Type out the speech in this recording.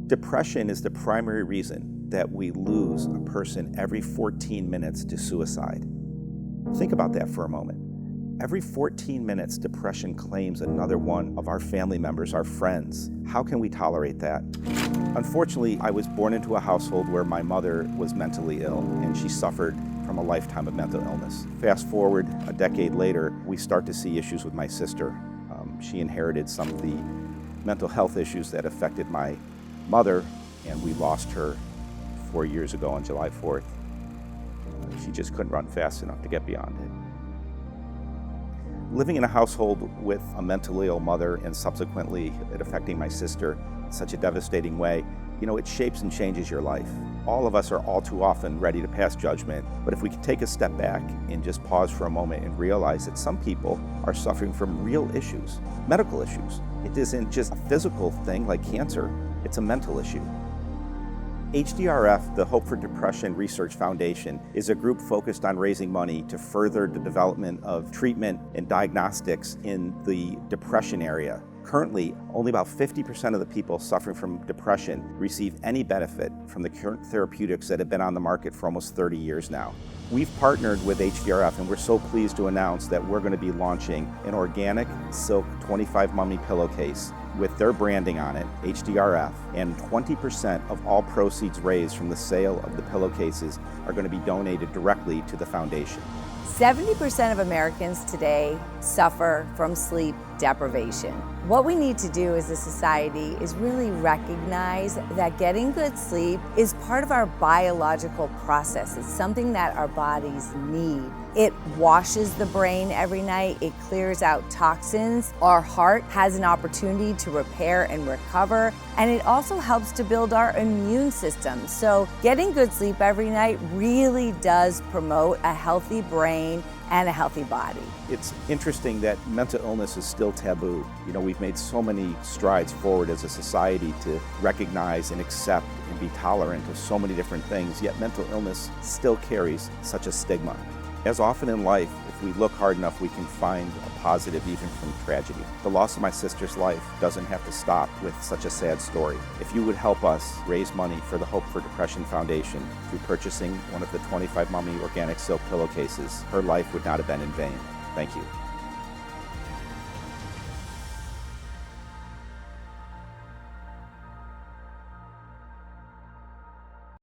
Depression is the primary reason that we lose a person every 14 minutes to suicide. Think about that for a moment. Every 14 minutes, depression claims another one of our family members, our friends. How can we tolerate that? Unfortunately, I was born into a household where my mother was mentally ill, and she suffered from a lifetime of mental illness. Fast forward a decade later, we start to see issues with my sister. She inherited some of the mental health issues that affected my mother, and we lost her 4 years ago on July 4th. She just couldn't run fast enough to get beyond it. Living in a household with a mentally ill mother and subsequently it affecting my sister in such a devastating way, it shapes and changes your life. All of us are all too often ready to pass judgment, but if we could take a step back and just pause for a moment and realize that some people are suffering from real issues, medical issues. It isn't just a physical thing like cancer, it's a mental issue. HDRF, the Hope for Depression Research Foundation, is a group focused on raising money to further the development of treatment and diagnostics in the depression area. Currently, only about 50% of the people suffering from depression receive any benefit from the current therapeutics that have been on the market for almost 30 years now. We've partnered with HDRF, and we're so pleased to announce that we're going to be launching an organic silk 25 mummy pillowcase with their branding on it, HDRF, and 20% of all proceeds raised from the sale of the pillowcases are going to be donated directly to the foundation. 70% of Americans today suffer from sleep deprivation. What we need to do as a society is really recognize that getting good sleep is part of our biological process. It's something that our bodies need. It washes the brain every night, it clears out toxins, our heart has an opportunity to repair and recover, and it also helps to build our immune system. So getting good sleep every night really does promote a healthy brain and a healthy body. It's interesting that mental illness is still taboo. We've made so many strides forward as a society to recognize and accept and be tolerant of so many different things, yet mental illness still carries such a stigma. As often in life, if we look hard enough, we can find a positive even from tragedy. The loss of my sister's life doesn't have to stop with such a sad story. If you would help us raise money for the Hope for Depression Foundation through purchasing one of the 25 mummy organic silk pillowcases, her life would not have been in vain. Thank you.